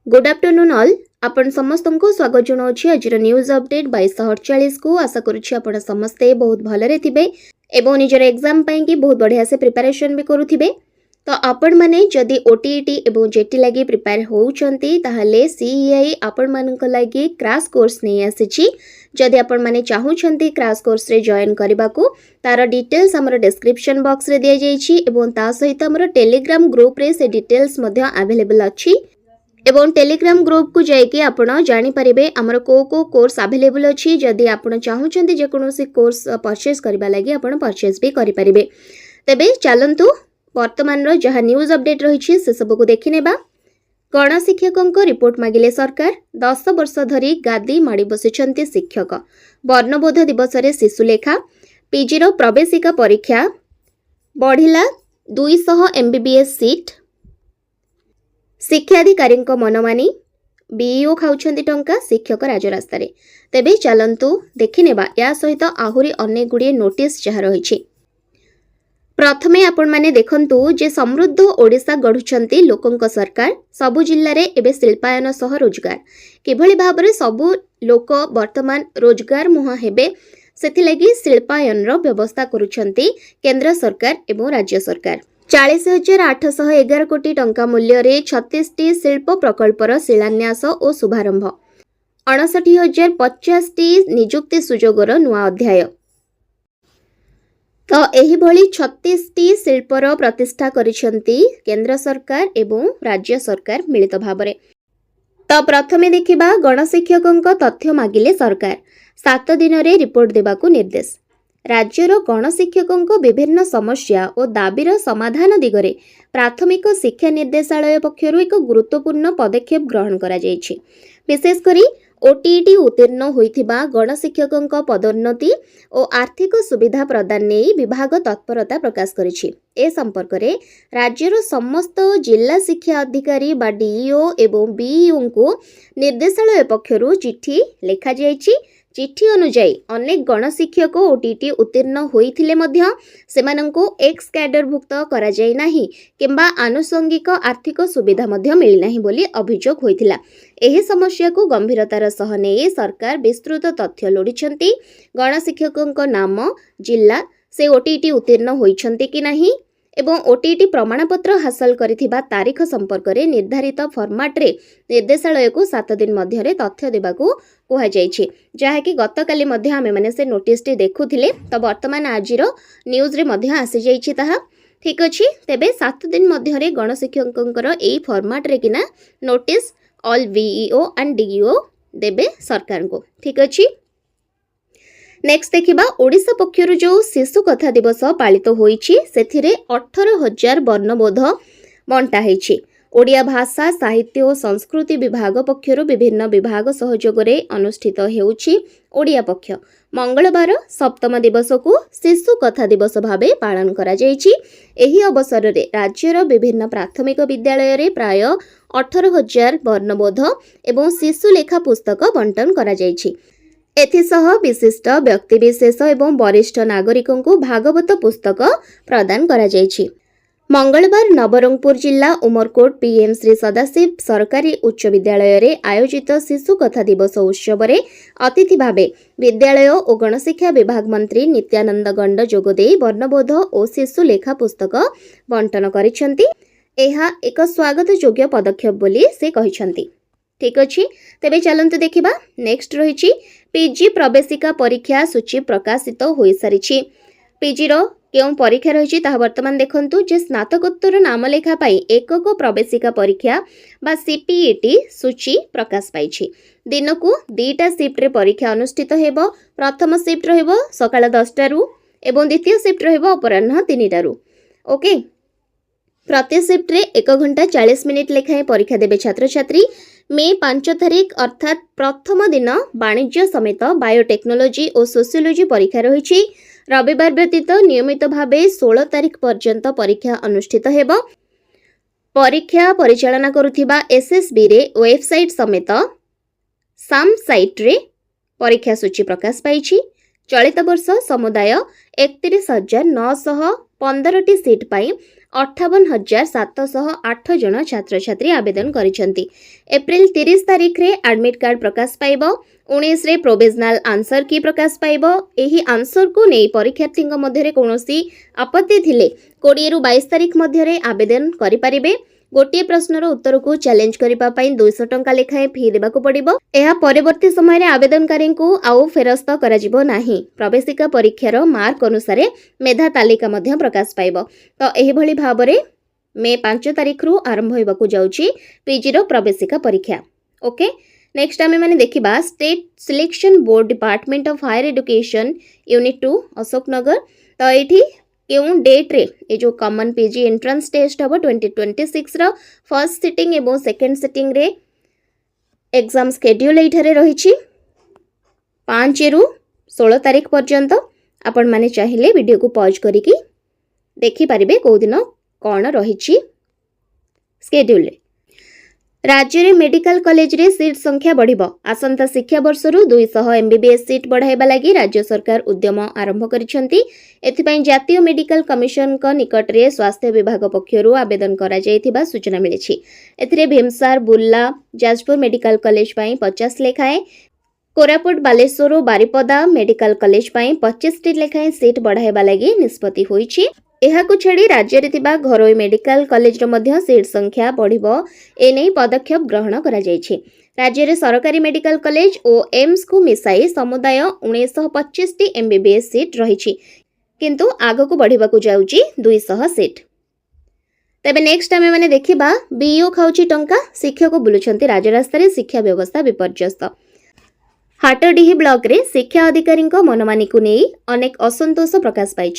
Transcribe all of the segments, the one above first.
Good afternoon all आपण समस्त को स्वागत जनाऊँ आज न्यूज अपडेट 2248 को आशा करुच्ची आपण समस्ते बहुत भलरे थिबे एवं निजर एग्जाम पाई कि बहुत बढ़िया से प्रिपरेशन भी करुथिबे। तो आपण माने जदि ओटीईटी एवं जेटी लगी प्रिपेयर होउचंती ताहले सीईआई आपण मानक लगी क्रैश कोर्स नहीं आसीची। जदि आपण माने चाहूचंती क्रैश कोर्स रे जॉइन करबा को तार डिटेल्स हमर डिस्क्रिप्शन बॉक्स रे दिया जायछि एवं ता सहित हमर टेलीग्राम ग्रुप रे से डिटेल्स मध्य अवेलेबल अछि एवं टेलीग्राम ग्रुप को जाइए आपण जानी परिबे हमर को कोर्स अवेलेबल अछि। जदि आपण चाहूचंती जे कोनोसी कोर्स परचेज करबा लागि आपण परचेज भी करि परिबे। तबे चलंतु वर्तमान रो जहा न्यूज अपडेट रही से सब को देखि नेबा। गणशिक्षकों रिपोर्ट मागिले सरकार 10 वर्ष धरी गादी माड़ी बसिछंती शिक्षक। वर्णबोध दिवस रे शिशुलेखा पीजी रो प्रवेशिका परीक्षा बढ़िला 200 एमबीबीएस सीट। शिक्षाधिकारी मनमानी बीईओ खाउछंती टंका शिक्षक राजरास्ता रे। तेबे चलंतु देखि नेबा या सहित आहुरी अनेक गुड़िए नोटिस जहा रही। प्रथमे आपण माने देखंतु जे समृद्ध ओडिशा गढुछंती लोकंक सरकार। सबु जिल्ला रे एबे शिल्पायन सह रोजगार किभଳି भाबरे सबु लोक वर्तमान रोजगार मुहा हेबे सेथिलागी शिल्पायन रो व्यवस्था करुछंती केंद्र सरकार एवं राज्य सरकार। 40,811 कोटी टंका मूल्य रे 36 टी शिल्प प्रकल्पर शिलान्यास और शुभारंभ। 59,050 टी नियुक्ति सुजोगर नुआ अध्याय। तो एही भली 36 टी शिल्पर प्रतिष्ठा करिसंती केंद्र सरकार एवं राज्य सरकार मिलित भाबरे। तो प्रथमे देखिबा गणशिक्षकों तथ्य मागिले सरकार 7 दिन रे रिपोर्ट देबाकू निर्देश। राज्यर गणशिक्षकों विभिन्न समस्या और दाबीर समाधान दिगरे प्राथमिक शिक्षा निर्देशालय पक्षरु एक गुरुत्वपूर्ण पदक्षेप ग्रहण करा जायछि। विशेषकर ओटीईटी उत्तीर्ण होइथिबा गणशिक्षकों पदोन्नति और आर्थिक सुविधा प्रदान नहीं विभाग तत्परता प्रकाश करिछि। ए संपर्क रे राज्यर समस्त जिला शिक्षा अधिकारी बा डीईओ एवं बीईओ को निर्देशालय पक्षरु चिठी लेखा जायछि। चिठी अनुଯାयी अनेक गणशिक्षक ओटीईटी उत्तीर्ण होइथिले मध्य सेमानंको एक्स कैडरभुक्त करा जाय नाही किंबा आनुषंगिक आर्थिक सुविधा मध्य मिली नाही बोली अभियोग होइथिला। एही समस्या को गंभीरतार सह नै सरकार विस्तृत तथ्य लोडिछंती। गणशिक्षकों नाम जिला से ओटीईटी उत्तीर्ण होइछंती कि नाही एवं ओटीईटी प्रमाणपत्र हासिल करिथिबा तारीख संपर्क रे निर्धारित फॉर्मेट रे निर्देशालय को 7 दिन मध्य रे तथ्य देबाकू कुहा जायछि। जहा कि गतकाली मध्य आमे माने से नोटिस टी देखुथिले। तो वर्तमान आजिर न्यूज रे मध्य आसी जायछि ताहा ठीक अछि। तेबे 7 दिन मध्य रे गणशिक्षकंकर एई फॉर्मेट रे किना नोटिस ऑल वीईओ एंड डीईओ देबे सरकार को ठीक अछि। नेक्स्ट देखिबा ओडिशा पक्षरु जो शिशु कथा दिवस पालित होईछि सेथिरे 18,000 वर्णबोध बंटा हेछि। ओडिया भाषा साहित्य और संस्कृति विभाग पक्षरु विभिन्न विभाग सहयोग रे अनुष्ठित हेउछि ओडिया पक्ष। मंगलवार सप्तम दिवस को शिशु कथा दिवस भाबे पालन करा जायछि। एही अवसर रे राज्यर विभिन्न प्राथमिक विद्यालय रे प्राय 18,000 वर्णबोध एवं शिशु लेखा पुस्तक बंटन करा जायछि। एथिसह विशिष्ट व्यक्तिविशेष एवं वरिष्ठ नागरिकों को भागवत पुस्तक प्रदान करा जायछि। मंगलवार नवरंगपुर जिला उमरकोट पीएम श्री सदाशिव सरकारी उच्च विद्यालय रे आयोजित शिशु कथा दिवस उत्सव रे अतिथि भावे विद्यालय और गणशिक्षा विभाग मंत्री नित्यानंद गंड जोगदे वर्णबोध और शिशु लेखा पुस्तक बंटन करिसंती। एहा एक स्वागत योग्य पदक्षेप बोली से कहिसंती ठीक अछि। तेबे चलंतु देखिबा नेक्स्ट रहिछि पीजी प्रवेशिका परीक्षा सूची प्रकाशित होई सारिछि। पीजी रो केउं परीक्षा रहिछि ताहा वर्तमान देखंतु जे स्नातकोत्तर नाम लेखा पाई एकक प्रवेशिका परीक्षा बा सीपीईटी सूची प्रकाश पाइछि। दिन को 2टा शिफ्ट रे परीक्षा अनुष्ठित हेबो। प्रथम शिफ्ट रहइबो सकाळ 10टा रु एवं द्वितीय शिफ्ट रहइबो अपराह्न 3टा रु। ओके प्रति शिफ्ट रे 1 घंटा 40 मिनिट लेखाएं परीक्षा देबे छात्र छात्री। मे 5 तारिख अर्थात प्रथम दिन वाणिज्य समेत बायोटेक्नोलोजी और सोशियोलॉजी परीक्षा रही। रविवार व्यतीत नियमित भावे 16 तारिख पर्यंत परीक्षा अनुष्ठित हेब। परीक्षा परिचालना करुथिबा एसएसबी रे वेबसाइट समेत साम साइट रे परीक्षा सूची प्रकाश पाइछि। चलित वर्ष समुदाय 31,915 टी सीट पाई 58,708 ଜଣ ଛାତ୍ରଛାତ୍ରୀ ଆବେଦନ କରିଛନ୍ତି। ଏପ୍ରିଲ 30 ତାରିଖରେ ଆଡମିଟ୍ କାର୍ଡ ପ୍ରକାଶ ପାଇବ। 19ରେ ପ୍ରୋଭିଜନାଲ ଆନ୍ସର କି ପ୍ରକାଶ ପାଇବ। ଏହି ଆନ୍ସରକୁ ନେଇ ପରୀକ୍ଷାର୍ଥୀଙ୍କ ମଧ୍ୟରେ କୌଣସି ଆପତ୍ତି ଥିଲେ 20ରୁ 22 ତାରିଖ ମଧ୍ୟରେ ଆବେଦନ କରିପାରିବେ। ଗୋଟିଏ ପ୍ରଶ୍ନର ଉତ୍ତରକୁ ଚ୍ୟାଲେଞ୍ଜ କରିବା ପାଇଁ 200 ଟଙ୍କା ଲେଖାଏଁ ଫି ଦେବାକୁ ପଡ଼ିବ। ଏହା ପରବର୍ତ୍ତୀ ସମୟରେ ଆବେଦନକାରୀଙ୍କୁ ଆଉ ଫେରସ୍ତ କରାଯିବ ନାହିଁ। ପ୍ରବେଶିକା ପରୀକ୍ଷାର ମାର୍କ ଅନୁସାରେ ମେଧା ତାଲିକା ମଧ୍ୟ ପ୍ରକାଶ ପାଇବ। ତ ଏହିଭଳି ଭାବରେ ମେ 5 ତାରିଖରୁ ଆରମ୍ଭ ହେବାକୁ ଯାଉଛି ପିଜିର ପ୍ରବେଶିକା ପରୀକ୍ଷା। ଓକେ, ନେକ୍ସଟ ଆମେ ମାନେ ଦେଖିବା state selection board department of higher education unit 2 Ashoknagar. ତ ଏଇଠି କେଉଁ ଡେଟ୍ରେ ଏ ଯେଉଁ କମନ ପିଜି ଏଣ୍ଟ୍ରାନ୍ସ ଟେଷ୍ଟ ହେବ 2026ର ଫର୍ଷ୍ଟ ସିଟିଂ ଏବଂ ସେକେଣ୍ଡ ସିଟିଂରେ ଏକ୍ଜାମ ସ୍କେଡ୍ୟୁଲ ଏଇଠାରେ ରହିଛି 5ରୁ 16 ତାରିଖ ପର୍ଯ୍ୟନ୍ତ। ଆପଣମାନେ ଚାହିଁଲେ ଭିଡ଼ିଓକୁ ପଜ୍ କରିକି ଦେଖିପାରିବେ କେଉଁଦିନ କ'ଣ ରହିଛି ସ୍କେଡ୍ୟୁଲରେ। राज्य मेडिकल कॉलेज रे सीट संख्या बढ़िबो। आसंता शिक्षा वर्षरु 200 एमबीबीएस सीट बढ़ाइबा लागि राज्य सरकार उद्यम आरंभ करिसेंती। एथिपई जातीय मेडिकल कमिशन को निकट रे स्वास्थ्य विभाग पक्षरु आवेदन करा जायथिबा सूचना मिलिछि। एथिरे भीमसार बुल्ला जाजपुर मेडिकल कॉलेज पई 50 लेखाए, कोरापुट बालेश्वर और बारिपदा मेडिकल कॉलेज पई 25 लेखाए सीट बढ़ाइबा लागि निष्पत्ति होईछि। एहाकु छाड़ी राज्य रे थिबा घरोई मेडिकल कॉलेज रो मध्य सीट संख्या बढ़िबो एनै पदक्षेप ग्रहण करा जायछि। राज्य रे सरकारी मेडिकल कॉलेज और एम्स को मिसाई समुदाय 1925 टी एमबीबीएस सीट रहिछि, किंतु आगकु बढ़िबाकु जाउछि 200 सीट। तबे नेक्स्ट आमे माने देखिबा बीओ खाउछि टंका, शिक्षक बुलुछंती राजरास्ता रे शिक्षा व्यवस्था विपर्यस्त। हाटडीही ब्लॉक रे शिक्षा अधिकारी मनमानी को नहीं अनेक असंतोष प्रकाश पाई।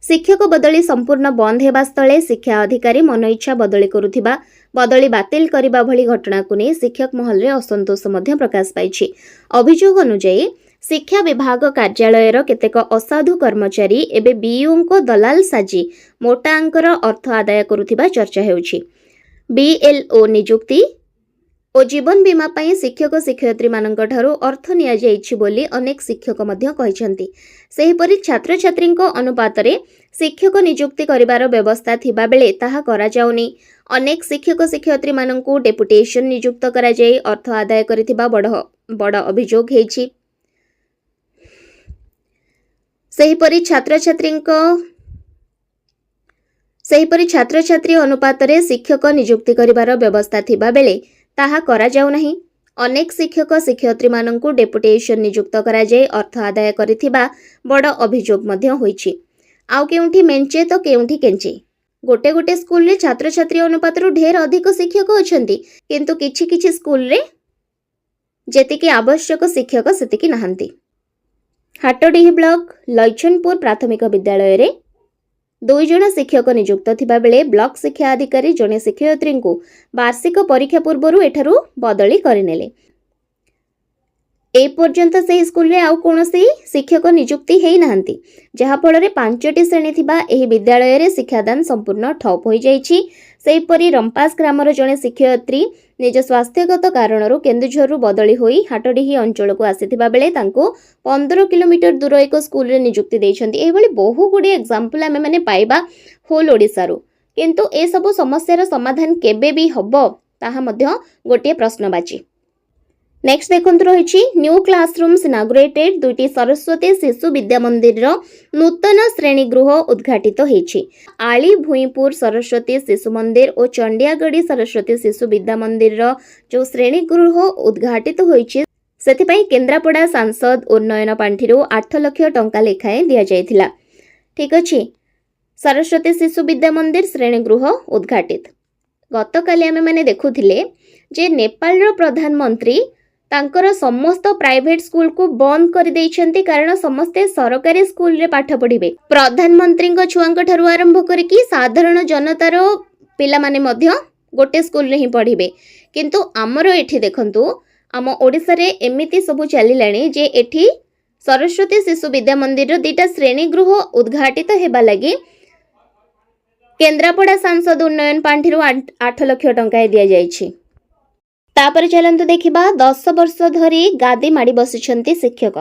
शिक्षक बदली संपूर्ण बंद हेबा स्थले शिक्षा अधिकारी मन इच्छा बदली करुथिबा, बदली बातिल करिबा भली घटना को नहीं शिक्षक महल रे असंतोष मध्य प्रकाश पाई। अभियोग अनुसार शिक्षा विभाग कार्यालयर केतेक असाधु कर्मचारी एबे बीओ को दलाल साजी मोटा अंकर अर्थ आदाय करुथिबा चर्चा हेउछि। बीएलओ नियुक्ति और जीवन बीमा पाई शिक्षक शिक्षयित्री मानक ठारू अर्थ निया जाइछि बोली अनेक शिक्षक मध्य कहिसंती। सेहिपरि छात्र छात्री अनुपात रे शिक्षक नियुक्ति करिवार व्यवस्था थिबा बेले ताहा करा जाउनी। अनेक शिक्षक शिक्षयित्री मानकू डेपुटेशन नियुक्त करा जाई अर्थ आदाय करिथिबा बड़ अभियोग हेछि। सेहिपरि छात्र छात्री अनुपात रे शिक्षक नियुक्ति करिवार व्यवस्था थिबा बेले ताहा करा जाउ नाही। अनेक शिक्षक शिक्षयित्री मानकू डेपुटेशन नियुक्त करा जाय अर्थ आदाय करिथिबा बड़ अभियोग मध्य होईछि। आउ केउंठी मेंचे तो केउंठी केंचे। गोटे गोटे स्कूल रे छात्र छात्री अनुपात रु ढेर अधिक शिक्षक अछंती, किंतु किछि किछि स्कूल रे जेतिकी आवश्यक शिक्षक सेतिकी नाहंती। हाटडीही ब्लॉक लैछनपुर प्राथमिक विद्यालय रे 2 जण शिक्षक नियुक्त थिबा बेले ब्लॉक शिक्षा अधिकारी जणे शिक्षयित्री को वार्षिक परीक्षा पूर्व एठारू बदली करनेले। ए पर्यंत से स्कूल रे आउ कोनोसी शिक्षक नियुक्ति हेई नाहंती, जहा फल रे 5टी श्रेणी थिबा एही विद्यालय रे शिक्षादान संपूर्ण ठप होई जाईछि। सेहिपरि रंपास ग्रामर जणे शिक्षयित्री निज स्वास्थ्यगत कारणरू केन्दुझरु बदली होई हाटडीही अंचल को आसीथिबा बेले तांको 15 किलोमीटर दूर एक स्कूल रे नियुक्ति देइछंती। एभली बहु गुडी एग्जांपल आमे माने पाइबा होल ओडिसारू, किंतु ए सब समस्यार समाधान केबे भी हबो ताहा मध्य गोटे प्रश्नबाची। नेक्स्ट देखंतु रहिछि new classrooms inaugurated. 2टी Saraswati Shishu Vidya मंदिर नूतन श्रेणी गृह उद्घाटित होईछि। आली भुईपुर सरस्वती शिशु मंदिर और चंडियागढ़ी सरस्वती शिशु विद्या मंदिर जो श्रेणी गृह उद्घाटित होईछि सेथिपई केन्द्रापड़ा सांसद उन्नयन पांठिरू 8 लाख टंका लेखाएं दिया जायथिला। ठीक अछि, सरस्वती शिशु विद्या मंदिर श्रेणी गृह उद्घाटित। गतकाली आमे माने देखुथिले जे नेपाल रो प्रधानमंत्री तांकर समस्त प्राइवेट स्कूल को बंद कर देइछंती, कारण समस्ते सरकारी स्कूल रे पाठ पढ़िबे। प्रधानमंत्री छुआंक ठारू आरंभ करके साधारण जनतार पिला माने मध्य गोटे स्कूल रे ही पढ़िबे। किंतु आमर एठी देखंतु आम ओडिसा रे एमिति सबु चलिलाणी जे एठी सरस्वती शिशु विद्या मंदिर 2टा श्रेणी गृह उद्घाटित हेबा लागि केन्द्रापड़ा सांसद उन्नयन पांठिरू 8 लाख टंका दिया जायछि। तापर चलंतु देखिबा 10 वर्ष धरी गादी माड़ी बसिछंती शिक्षक।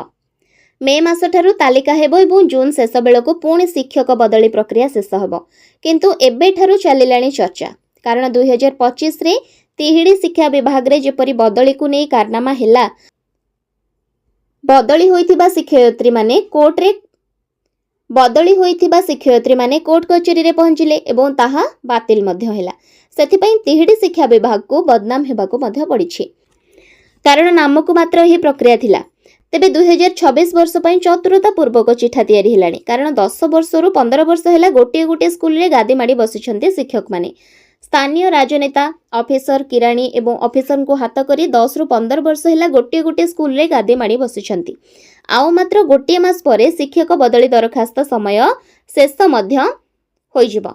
मे मासठारु तालिका हेबो एवं जून शेष बेलକୁ पुणी शिक्षक बदली प्रक्रिया शेष हेबो किंतु एबेठारु चलिलाणी चर्चा कारण 2025 रे तिहिडी शिक्षा विभाग रे जेपरि बदली को नै कारनामा हेला बदली होइथिबा शिक्षयित्री माने कोर्ट कचेरी रे पहुंचिले एवं ताहा बातिल मध्य हेला सेथिपई तिहिडी शिक्षा विभाग को बदनाम हेबाको मध्य पड़िछि कारण नामको मात्र ही प्रक्रिया थिला तेबे 2026 वर्ष पई चतुरता पूर्वक चिठा तैयारी हेलाणी कारण 10 वर्ष रु 15 वर्ष हेला गोटे स्कूल रे गादी माडी बसिछन्ते शिक्षक माने स्थानीय राजनेता ऑफिसर किराणी एवं ऑफिसर को हाथ करी 10 रु 15 वर्ष हेला गोटे स्कूल रे गादी माडी बसिछन्ती आउ मात्र गोटे मास परे शिक्षक बदली दरखास्त समय शेष मध्य होइजिबो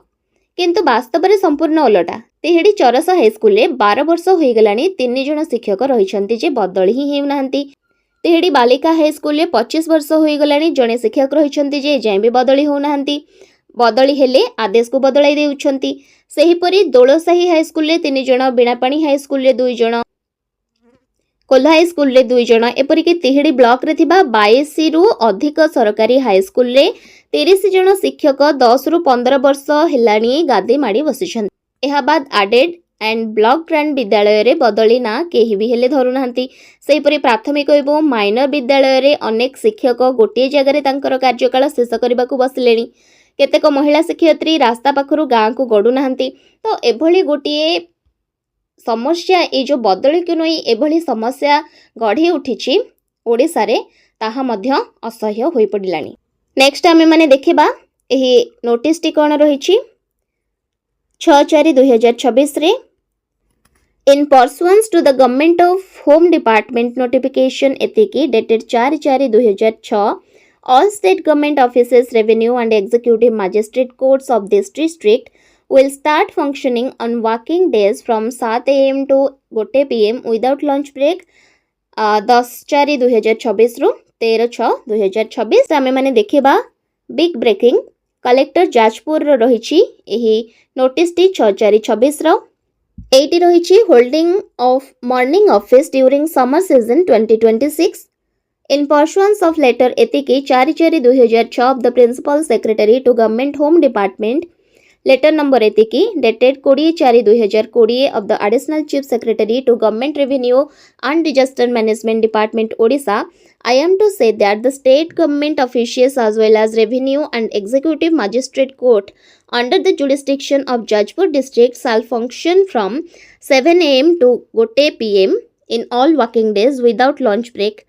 किंतु वास्तव रे संपूर्ण उलटा तिहिडी चरस हाई स्कूल रे 12 वर्ष होई गलानी 3 जण शिक्षक रहिछन्ती जे बदली ही हेउनाहंती तिहिडी बालिका हाई स्कूल रे 25 वर्ष होई गलानी जणे शिक्षक रहिछन्ती जे जाय भी बदली होउनाहंती बदली हेले आदेश को बदलाई देउछन्ती सेहीपरि दोलसाही हाई स्कूल रे 3 जण बिणापाणी हाई स्कूल रे 2 जण कोल्हा हाई स्कूल रे 2 जण एपरिक तिहिडी ब्लॉक रे थिबा 22 रु अधिक सरकारी हाई स्कूल रे 30 जण शिक्षक 10 रु 15 वर्ष हेलाणी गादी माडी बसिछन्ती एहा बाद आडेड एंड ब्लॉक ग्रांड विद्यालय रे बदली ना केही भी हेले धरु नाहंती सेहीपरि प्राथमिक एवं माइनर विद्यालय रे अनेक शिक्षक गोटे जगह रे तांकर कार्यकाल शेष करबाकू बसिलेनी केतेक महिला शिक्षयित्री रास्ता पाखरु गाँ को गडु नाहंती तो एभली गोटिए समस्या ए जो बदली को नै एभली समस्या गढ़ी उठिछि ओडिसा रे ताहा मध्य असह्य होई पडिलानी नेक्स्ट आमे माने देखिबा एही नोटिस टी कोन रहिछि 6/4/2026 रे in pursuance to the government of home department notification etiki dated 4/4/2006 all state government offices revenue and executive magistrate courts of this district will start functioning on working days from 7 am to 1 pm without lunch break 10/4/2026 रु 13/6/2026 आमे माने देखिबा big breaking collector Jajpur रो रहिछि एही notice टी 6/4/26 रो एटी रहिछि holding of morning office during summer season 2026 in pursuance of letter etiki 4/4/2006 of the principal secretary to government home department letter number etiki dated 20/4/2020 of the additional chief secretary to government revenue and disaster management department Odisha I am to say that the state government officials as well as revenue and executive magistrate court under the jurisdiction of Jajpur district shall function from 7 am to 1 pm in all working days without lunch break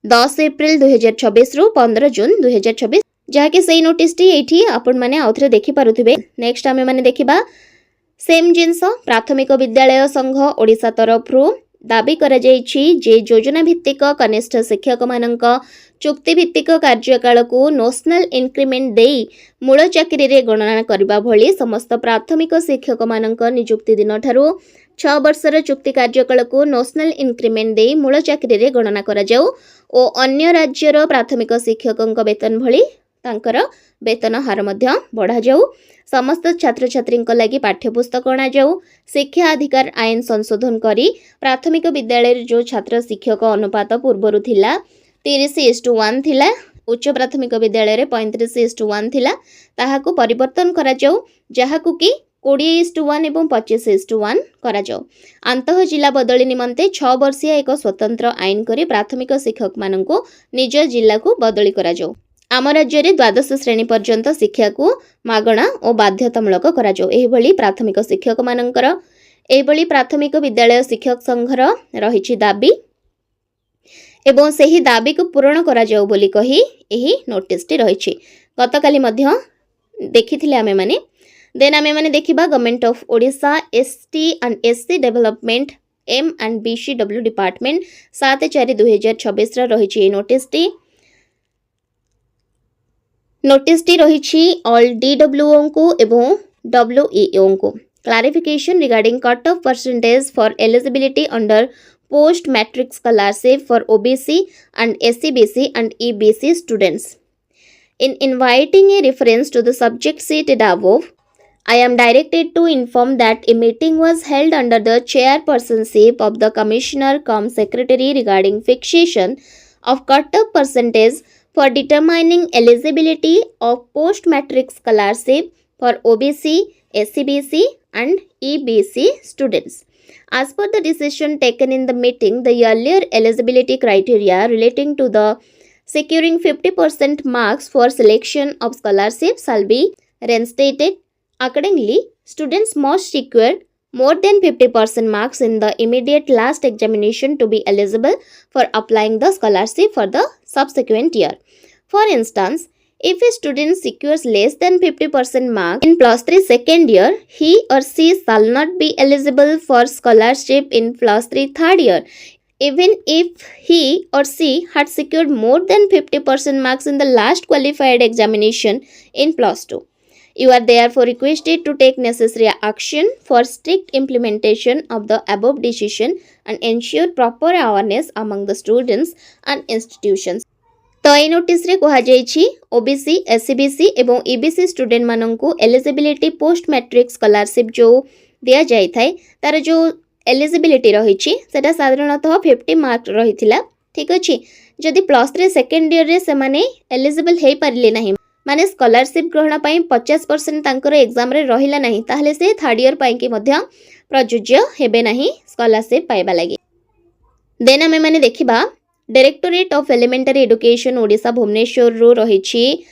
10 April 2026 रु 15 जून 2026 जहाँकि सही notice T एठी आपण माने आउथरे देखि पारुथिबे next आमे माने देखिबा सेम जिंस प्राथमिक विद्यालय संघ ओडिसा तरफ रु दाबी करा जायछि जे योजना भित्तिक कनिष्ठ शिक्षक मानक चुक्ति भित्तिक कार्यकाल को नेशनल इंक्रीमेंट देई मूल चाकरी रे गणना करबा भली समस्त प्राथमिक शिक्षक मानक नियुक्ति दिन ठारू 6 वर्षर चुक्ति कार्यकाल को नेशनल इंक्रीमेंट देई मूल चाकरी रे गणना करा जाऊ ओ अन्य राज्यर प्राथमिक शिक्षकक वेतन भली तांकर वेतन हार मध्य बढ़ा जाऊ समस्त छात्र छात्री लगी पाठ्यपुस्तक अणा जाऊ शिक्षा अधिकार आईन संशोधन करी प्राथमिक विद्यालय जो छात्र शिक्षक अनुपात पूर्वरु थिला 30:1 थिला उच्च प्राथमिक विद्यालय रे 35:1 थिला ताहाकू परिवर्तन करा जाऊ जहाकू की 20:1 एवं 25:1 करा जाऊ अंतः जिला बदली निमंते 6 वर्षीय एक स्वतंत्र आईन करी प्राथमिक शिक्षक मानकू निज जिला को बदली करा जाऊ आम राज्य में द्वादश श्रेणी पर्यंत शिक्षा को मागणा और बाध्यतामूलक करा जाऊ एही भली प्राथमिक शिक्षक मानकर एही भली प्राथमिक विद्यालय शिक्षक संघर रहिछि दाबी एवं सही दाबी को पूरण करा जाऊ बोली कही एही नोटिस टी रहिछि गतकाली मध्य देखिथिले आमे माने देन आमे माने देखिबा government of Odisha ST and SC development M and BCW department 7/4/2026 रहिछि ए नोटिस टी रहिछि ऑल डीडब्ल्यूओ को एवं डब्ल्यूईओ को clarification regarding cut off percentage for eligibility under post matric scholarship for OBC and SCBC and EBC students in inviting a reference to the subject stated above I am directed to inform that a meeting was held under the chairpersonship of the commissioner cum secretary regarding fixation of cut-off percentage for determining eligibility of post-matric scholarship for OBC, SCBC and EBC students. As per the decision taken in the meeting, the earlier eligibility criteria relating to the securing 50% marks for selection of scholarship shall be reinstated. Accordingly, students must secure more than 50% marks in the immediate last examination to be eligible for applying the scholarship for the subsequent year. For instance, if a student secures less than 50% marks in plus 3 second year, he or she shall not be eligible for scholarship in plus 3 third year, even if he or she had secured more than 50% marks in the last qualified examination in plus 2. You are therefore requested to take necessary action for strict implementation of the above decision and ensure proper awareness among the students and institutions. तो ये notice रे कहा जायछि OBC SCBC एवं EBC student माननकु eligibility post matric scholarship जो दिया जाय थाए तार जो एलिजिबिलिटी रहिछि सेटा साधारणतः 50 मार्क रहिथिला ठीक अछि जदि प्लस 3 सेकंड ईयर रे से माने एलिजिबल हे परले नाही माने स्कॉलरशिप ग्रहण पई 50% तांकर एग्जाम रे रहिला नाही ताहले से थर्ड ईयर पई के मध्य प्रयोज्य हेबे नाही स्कॉलरशिप पाइबा लागि देन हमें माने देखिबा directorate of elementary education Odisha Bhubaneswar रो रहिछि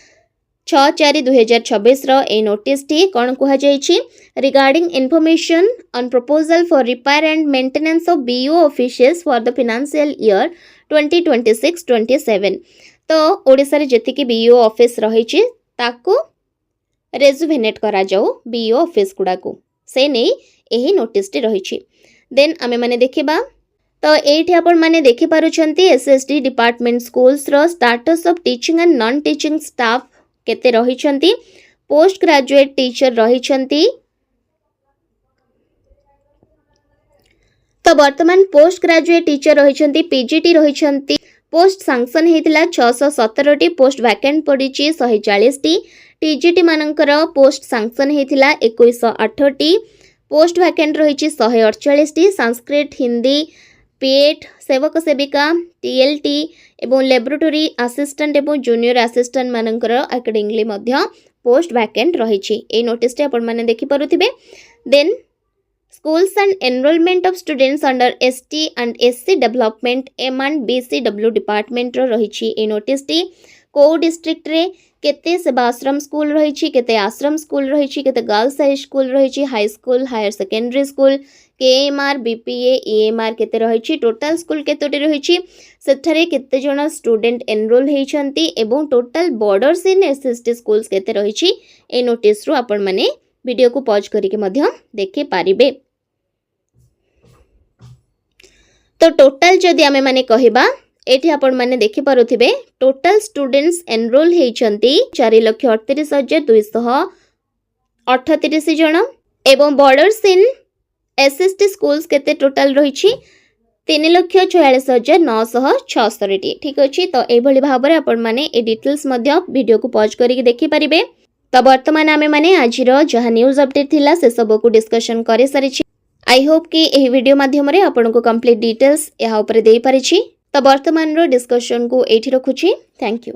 6/4/2026 रो ए नोटिस टी कोन कहा जायछि regarding information on proposal for repair and maintenance of BO offices for the financial year 2026-27 तो ओडिशा रे जति कि बीओ ऑफिस रहिछि ताको रेजुवेनेट करा जाऊ बीओ ऑफिस गुडा को से नै एही नोटिस टी रहिछि देन आमे माने देखिबा तो एठी आपण माने देखि पारुछंती एसएसडी डिपार्टमेंट स्कूल्स रो status of teaching and non teaching staff केते रहिछंती पोस्ट ग्रेजुएट टीचर रहिछंती तो वर्तमान पोस्ट ग्रेजुएट टीचर रहिछंती पीजीटी रहिछंती पोस्ट सैंक्शन हेतिला 617 टी पोस्ट वैकेंट पडिची 140 टी टीजीटी मानकर पोस्ट सैंक्शन हेतिला 2108 टी पोस्ट वैकेंट रहिची 148 टी संस्कृत हिंदी पीएड सेवक सेविका टीएलटी एवं लैबोरेटरी असिस्टेंट एवं जूनियर असिस्टेंट मानकर अकॉर्डिंगली मध्य पोस्ट वैकेंट रहिछि ए नोटिस टे आपण माने देखि पारुथिबे then schools and enrolment of students under ST and SC development M and BCW department रो रहिछि ए नोटिस टी को डिस्ट्रिक्ट रे केते सेवाश्रम स्कूल रहिछि केते आश्रम स्कूल रहिछि केते गर्ल्स हाई स्कूल रहिछि high school higher secondary school KMR BPA EMR केते रहिछि टोटल स्कूल केतोटी रहिछि सेठारे केते जण स्टूडेंट एनरोल हेइछंती एवं टोटल बॉर्डर्स इन एसएसटी स्कूल्स केते रहिछि ए नोटिस रो आपण माने वीडियो को पॉज करिके मध्य देखि पारिबे तो टोटल जदि आमे माने कहिबा एठी आपण माने देखि पारुथिबे टोटल स्टूडेंट्स एनरोल हेइछंती 4,38,238 जण एवं बॉर्डर्स इन एसएसटी स्कूल्स केते टोटल रहिछि 3,44,976 टी ठीक अछि तो ए भली भाबरे आपण माने ए डिटेल्स मध्य वीडियो को पॉज करिके देखि परिबे तो वर्तमान आमे माने आजिरो जहा न्यूज़ अपडेट थिला से सब को डिस्कशन करे सारिछि आई होप कि एही वीडियो माध्यम रे आपण को कंप्लीट डिटेल्स एहा ऊपर देई परिछि तो वर्तमान रो डिस्कशन को एठी रखुछि थैंक यू।